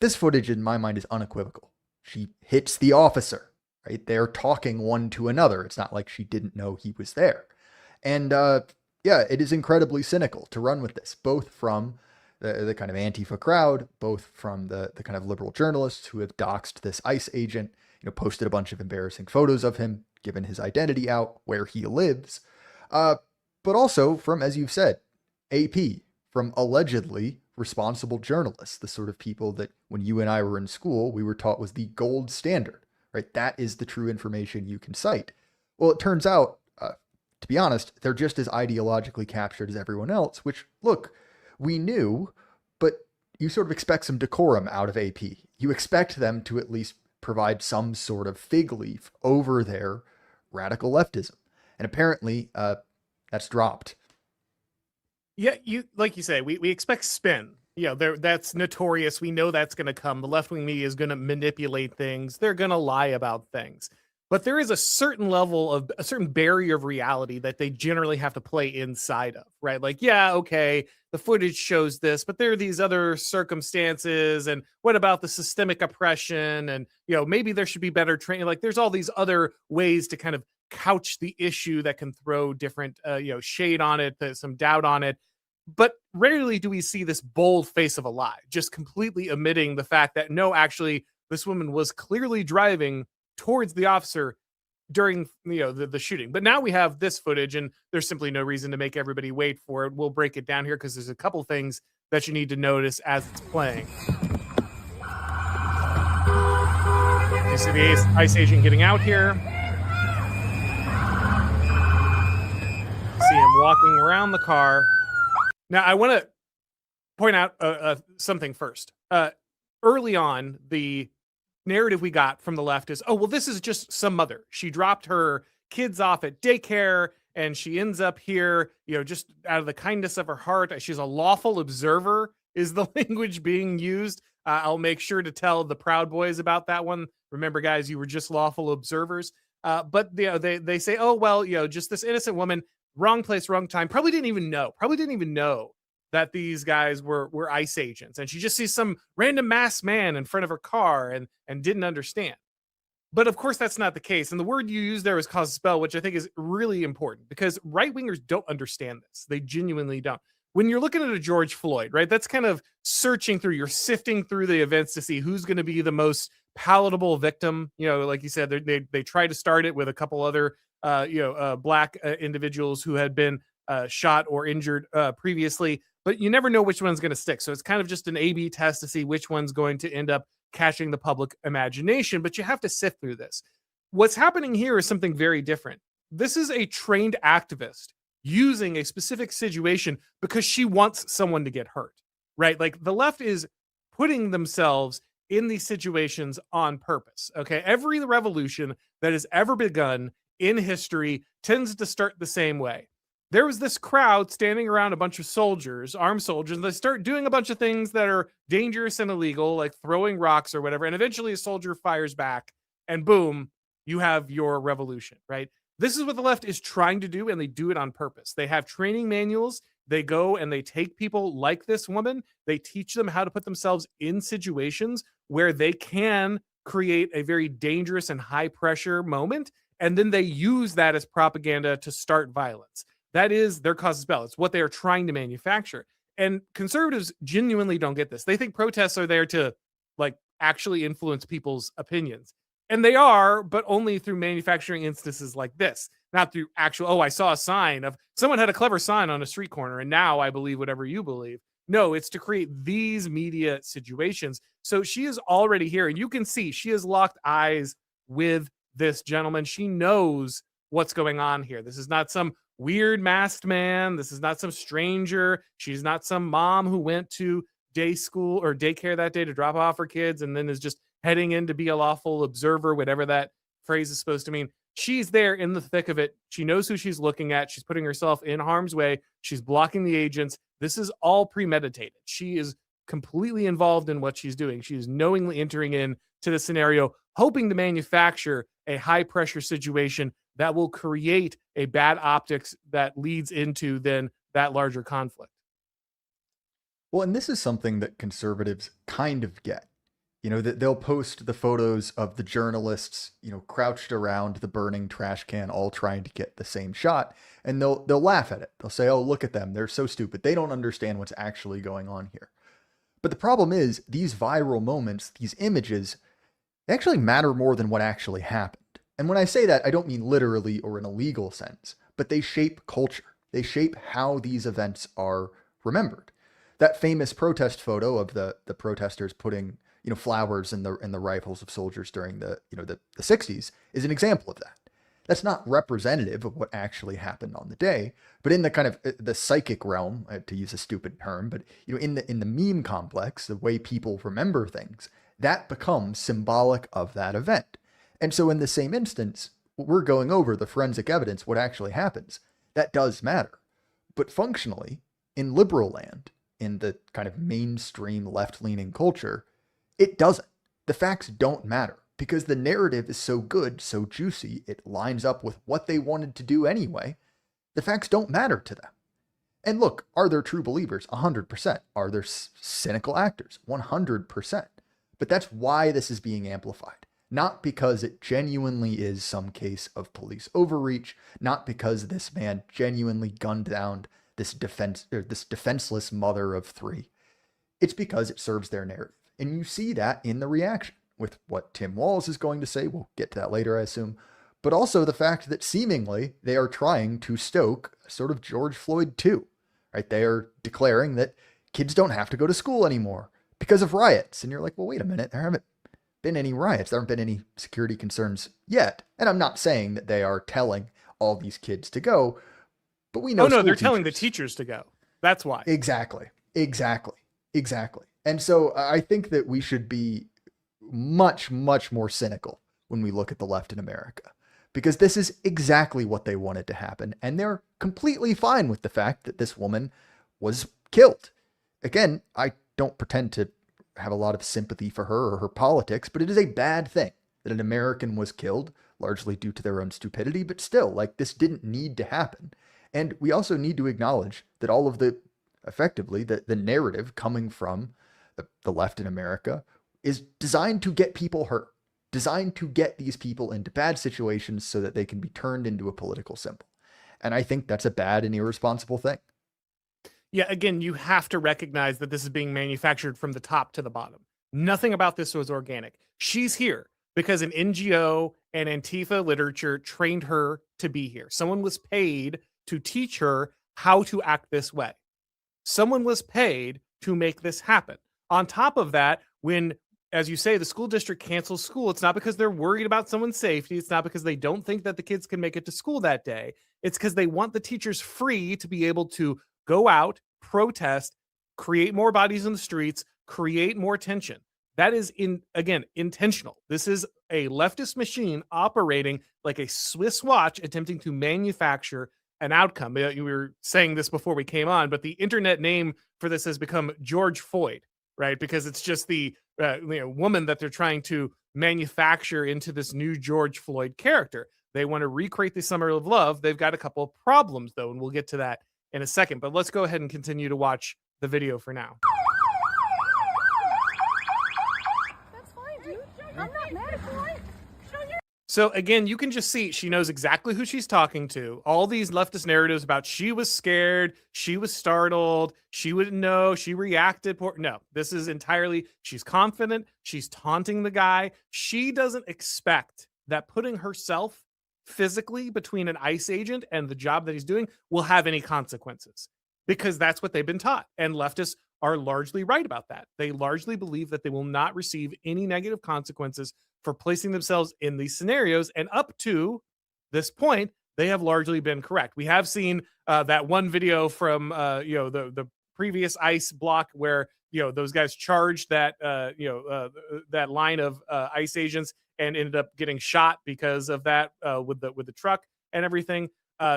This footage, in my mind, is unequivocal. She hits the officer, right? They're talking one to another. It's not like she didn't know he was there. And yeah, it is incredibly cynical to run with this, both from the kind of Antifa crowd, both from the kind of liberal journalists who have doxed this ICE agent, posted a bunch of embarrassing photos of him, given his identity out, where he lives, uh, but also from, as you've said, AP, from allegedly responsible journalists, the sort of people that when you and I were in school, we were taught was the gold standard, right? That is the true information you can cite. Well, it turns out, to be honest, they're just as ideologically captured as everyone else, which, look, we knew, but you sort of expect some decorum out of AP. You expect them to at least provide some sort of fig leaf over their radical leftism. And apparently, that's dropped. Yeah, you like you say, we expect spin. That's notorious. We know that's going to come. The left wing media is going to manipulate things. They're going to lie about things. But there is a certain level of a certain barrier of reality that they generally have to play inside of, right? Like, yeah, okay, the footage shows this, but there are these other circumstances. And what about the systemic oppression? And, maybe there should be better training. Like, there's all these other ways to kind of couch the issue that can throw different, shade on it, some doubt on it. But rarely do we see this bold face of a lie, just completely omitting the fact that no, actually, this woman was clearly driving towards the officer during the shooting. But now we have this footage, and there's simply no reason to make everybody wait for it. We'll break it down here because there's a couple things that you need to notice as it's playing. You see the ICE agent getting out here. See him walking around the car. Now, I want to point out something first. Early on, the narrative we got from the left is, oh, well, this is just some mother. She dropped her kids off at daycare and she ends up here, just out of the kindness of her heart. She's a lawful observer is the language being used. I'll make sure to tell the Proud Boys about that one. Remember, guys, you were just lawful observers. But they say, oh, well, just this innocent woman, wrong place, wrong time. Probably didn't even know that these guys were ICE agents. And she just sees some random masked man in front of her car and didn't understand. But of course, that's not the case. And the word you use there is cause a spell, which I think is really important because right wingers don't understand this. They genuinely don't. When you're looking at a George Floyd, right, that's kind of searching through, you're sifting through the events to see who's going to be the most palatable victim. Like you said, they try to start it with a couple other, black individuals who had been shot or injured previously, but you never know which one's going to stick. So it's kind of just an A/B test to see which one's going to end up catching the public imagination, but you have to sift through this. What's happening here is something very different. This is a trained activist using a specific situation because she wants someone to get hurt, right? Like the left is putting themselves in these situations on purpose. Okay. Every revolution that has ever begun in history tends to start the same way. There was this crowd standing around a bunch of soldiers, armed soldiers, and they start doing a bunch of things that are dangerous and illegal, like throwing rocks or whatever. And eventually a soldier fires back and boom, you have your revolution, right? This is what the left is trying to do, and they do it on purpose. They have training manuals. They go and they take people like this woman. They teach them how to put themselves in situations where they can create a very dangerous and high pressure moment. And then they use that as propaganda to start violence. That is their cause spell. It's what they are trying to manufacture. And conservatives genuinely don't get this. They think protests are there to like actually influence people's opinions. And they are, but only through manufacturing instances like this, not through actual, oh, I saw a sign of someone had a clever sign on a street corner and now I believe whatever you believe. No, it's to create these media situations. So she is already here and you can see she has locked eyes with this gentleman. She knows what's going on here. This is not some weird masked man. This is not some stranger. She's not some mom who went to day school or daycare that day to drop off her kids and then is just heading in to be a lawful observer, whatever that phrase is supposed to mean. She's there in the thick of it. She knows who she's looking at. She's putting herself in harm's way. She's blocking the agents. This is all premeditated. She is completely involved in what she's doing. She is knowingly entering in to the scenario, hoping to manufacture a high pressure situation that will create a bad optics that leads into then that larger conflict. Well, and this is something that conservatives kind of get. They'll post the photos of the journalists, crouched around the burning trash can, all trying to get the same shot, and they'll laugh at it. They'll say, "Oh, look at them. They're so stupid. They don't understand what's actually going on here." But the problem is, these viral moments, these images, they actually matter more than what actually happened. And when I say that, I don't mean literally or in a legal sense, but they shape culture. They shape how these events are remembered. That famous protest photo of the protesters putting flowers in the rifles of soldiers during the 60s is an example of that. That's not representative of what actually happened on the day, but in the kind of the psychic realm, to use a stupid term, but in the meme complex, the way people remember things, that becomes symbolic of that event. And so in the same instance, we're going over the forensic evidence, what actually happens. That does matter. But functionally, in liberal land, in the kind of mainstream left-leaning culture, it doesn't. The facts don't matter because the narrative is so good, so juicy, it lines up with what they wanted to do anyway. The facts don't matter to them. And look, are there true believers? 100%. Are there cynical actors? 100%. But that's why this is being amplified. Not because it genuinely is some case of police overreach, not because this man genuinely gunned down this defenseless mother of three. It's because it serves their narrative. And you see that in the reaction with what Tim Walz is going to say. We'll get to that later, I assume. But also the fact that seemingly they are trying to stoke sort of George Floyd too, right? They are declaring that kids don't have to go to school anymore because of riots. And you're like, well, wait a minute. There haven't been any riots. There haven't been any security concerns yet. And I'm not saying that they are telling all these kids to go, but we know. Oh, no, they're telling the teachers to go. That's why. Exactly. And so I think that we should be much, much more cynical when we look at the left in America, because this is exactly what they wanted to happen. And they're completely fine with the fact that this woman was killed. Again, I don't pretend to have a lot of sympathy for her or her politics, but it is a bad thing that an American was killed, largely due to their own stupidity. But still, like, this didn't need to happen. And we also need to acknowledge that all of effectively, the narrative coming from the left in America is designed to get people hurt, designed to get these people into bad situations so that they can be turned into a political symbol. And I think that's a bad and irresponsible thing. Yeah, again, you have to recognize that this is being manufactured from the top to the bottom. Nothing about this was organic. She's here because an NGO and Antifa literature trained her to be here. Someone was paid to teach her how to act this way. Someone was paid to make this happen. On top of that, when, as you say, the school district cancels school, it's not because they're worried about someone's safety. It's not because they don't think that the kids can make it to school that day. It's because they want the teachers free to be able to go out, protest, create more bodies in the streets, create more tension. That is, intentional. This is a leftist machine operating like a Swiss watch, attempting to manufacture an outcome. We were saying this before we came on, but the internet name for this has become George Floyd, right? Because it's just the woman that they're trying to manufacture into this new George Floyd character. They want to recreate the Summer of Love. They've got a couple of problems, though, and we'll get to that in a second. But let's go ahead and continue to watch the video for now. That's fine, dude. I'm not mad at you. So again, you can just see she knows exactly who she's talking to. All these leftist narratives about she was scared, she was startled, she wouldn't know, she reacted poor. No, this is entirely, she's confident, she's taunting the guy. She doesn't expect that putting herself physically between an ICE agent and the job that he's doing will have any consequences, because that's what they've been taught. And leftists are largely right about that. They largely believe that they will not receive any negative consequences for placing themselves in these scenarios. And up to this point, they have largely been correct. We have seen that one video from the previous ICE block where those guys charged that that line of ICE agents and ended up getting shot because of that with the truck and everything.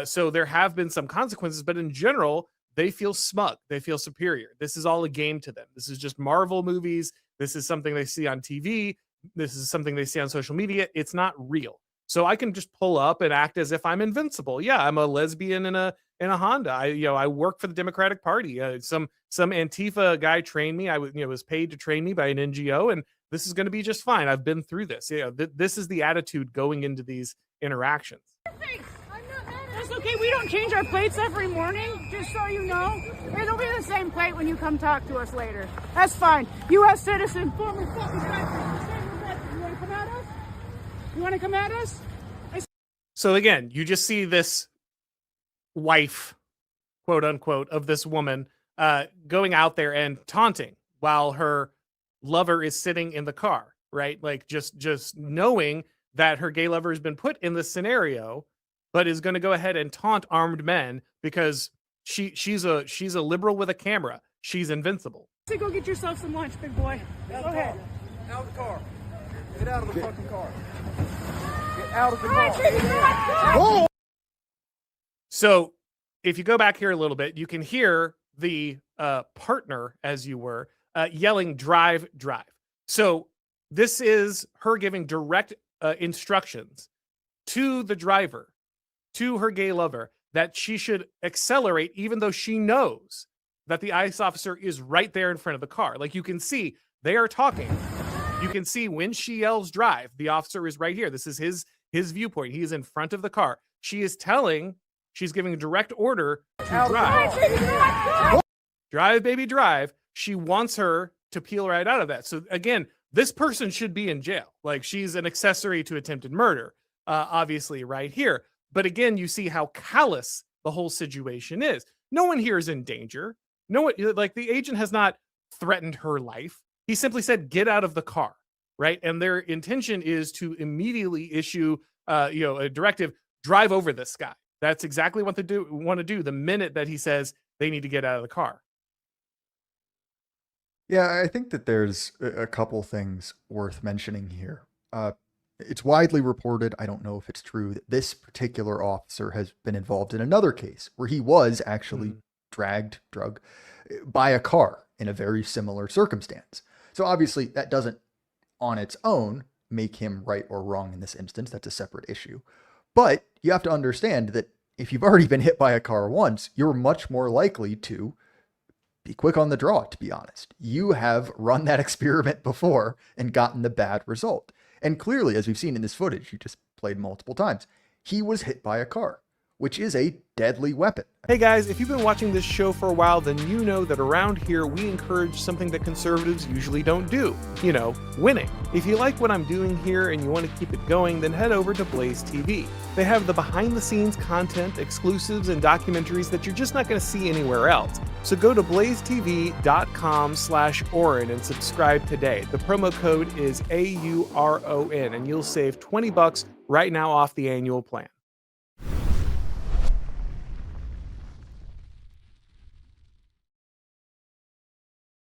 So there have been some consequences, but in general, they feel smug. They feel superior. This is all a game to them. This is just Marvel movies. This is something they see on TV. This is something they see on social media. It's not real. So I can just pull up and act as if I'm invincible. Yeah, I'm a lesbian in a Honda. I work for the Democratic Party. Some Antifa guy trained me. I was paid to train me by an NGO, and this is going to be just fine. I've been through this. You know, this is the attitude going into these interactions. That's okay. We don't change our plates every morning, just so you know. It'll be the same plate when you come talk to us later. That's fine. U.S. citizen, former fucking veteran. You want to come at us? You want to come at us? So again, you just see this wife, quote unquote, of this woman going out there and taunting while her lover is sitting in the car, right? Like just knowing that her gay lover has been put in this scenario, but is going to go ahead and taunt armed men because she's a liberal with a camera. She's invincible. So go get yourself some lunch, big boy. Go ahead. Out of the car. Get out of the fucking car. Get out of the car. So if you go back here a little bit, you can hear the partner, as you were, yelling, drive, drive. So this is her giving direct instructions to the driver, to her gay lover, that she should accelerate, even though she knows that the ICE officer is right there in front of the car. Like, you can see they are talking. You can see when she yells drive, the officer is right here. This is his viewpoint. He is in front of the car. She's giving a direct order to drive. Drive, baby, drive. She wants her to peel right out of that. So again, this person should be in jail. Like, she's an accessory to attempted murder, obviously right here. But again, you see how callous the whole situation is. No one here is in danger. No one, like, the agent has not threatened her life. He simply said, get out of the car, right? And their intention is to immediately issue, a directive, drive over this guy. That's exactly what they want to do the minute that he says they need to get out of the car. Yeah, I think that there's a couple things worth mentioning here. It's widely reported, I don't know if it's true, that this particular officer has been involved in another case where he was actually drugged by a car in a very similar circumstance. So obviously that doesn't on its own make him right or wrong in this instance. That's a separate issue. But you have to understand that if you've already been hit by a car once, you're much more likely to be quick on the draw, to be honest. You have run that experiment before and gotten the bad result. And clearly, as we've seen in this footage, you just played multiple times, he was hit by a car, which is a deadly weapon. Hey guys, if you've been watching this show for a while, then you know that around here we encourage something that conservatives usually don't do. Winning. If you like what I'm doing here and you want to keep it going, then head over to Blaze TV. They have the behind-the-scenes content, exclusives, and documentaries that you're just not going to see anywhere else. So go to blazetv.com/Auron and subscribe today. The promo code is AURON and you'll save $20 right now off the annual plan.